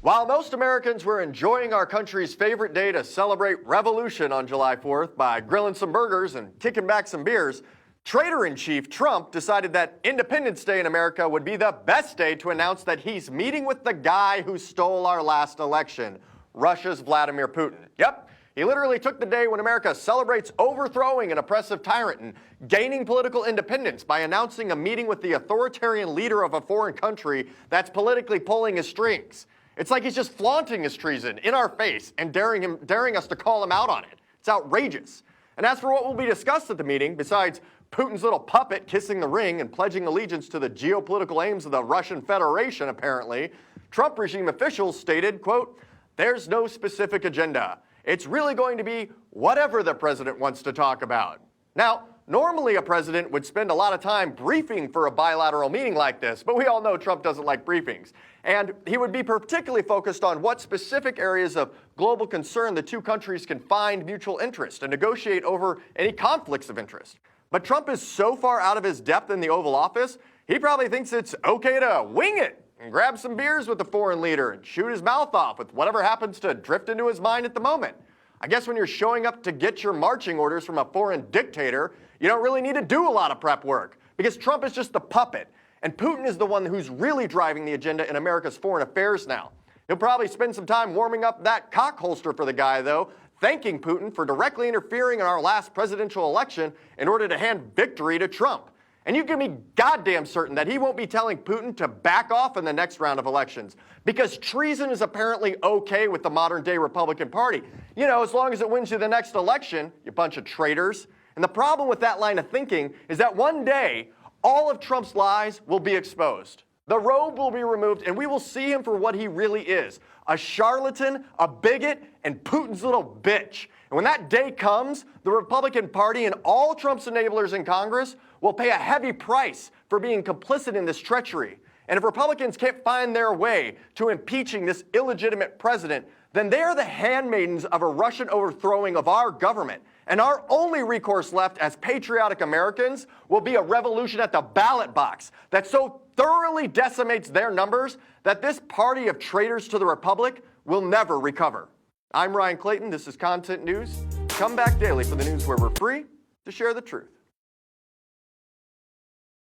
While most Americans were enjoying our country's favorite day to celebrate revolution on July 4th by grilling some burgers and kicking back some beers, Traitor-in-Chief Trump decided that Independence Day in America would be the best day to announce that he's meeting with the guy who stole our last election, Russia's Vladimir Putin. Yep, he literally took the day when America celebrates overthrowing an oppressive tyrant and gaining political independence by announcing a meeting with the authoritarian leader of a foreign country that's politically pulling his strings. It's like he's just flaunting his treason in our face and daring us to call him out on it. It's outrageous. And as for what will be discussed at the meeting, besides Putin's little puppet kissing the ring and pledging allegiance to the geopolitical aims of the Russian Federation, apparently, Trump regime officials stated, quote, "There's no specific agenda. It's really going to be whatever the president wants to talk about." Now, normally a president would spend a lot of time briefing for a bilateral meeting like this, but we all know Trump doesn't like briefings. And he would be particularly focused on what specific areas of global concern the two countries can find mutual interest and negotiate over any conflicts of interest. But Trump is so far out of his depth in the Oval Office, he probably thinks it's okay to wing it and grab some beers with the foreign leader and shoot his mouth off with whatever happens to drift into his mind at the moment. I guess when you're showing up to get your marching orders from a foreign dictator, you don't really need to do a lot of prep work, because Trump is just the puppet, and Putin is the one who's really driving the agenda in America's foreign affairs now. He'll probably spend some time warming up that cock holster for the guy, though, thanking Putin for directly interfering in our last presidential election in order to hand victory to Trump. And you can be goddamn certain that he won't be telling Putin to back off in the next round of elections, because treason is apparently okay with the modern-day Republican Party. You know, as long as it wins you the next election, you bunch of traitors. And the problem with that line of thinking is that one day, all of Trump's lies will be exposed. The robe will be removed, and we will see him for what he really is: a charlatan, a bigot, and Putin's little bitch. And when that day comes, the Republican Party and all Trump's enablers in Congress will pay a heavy price for being complicit in this treachery. And if Republicans can't find their way to impeaching this illegitimate president, then they are the handmaidens of a Russian overthrowing of our government. And our only recourse left as patriotic Americans will be a revolution at the ballot box that so thoroughly decimates their numbers that this party of traitors to the Republic will never recover. I'm Ryan Clayton. This is Content News. Come back daily for the news where we're free to share the truth.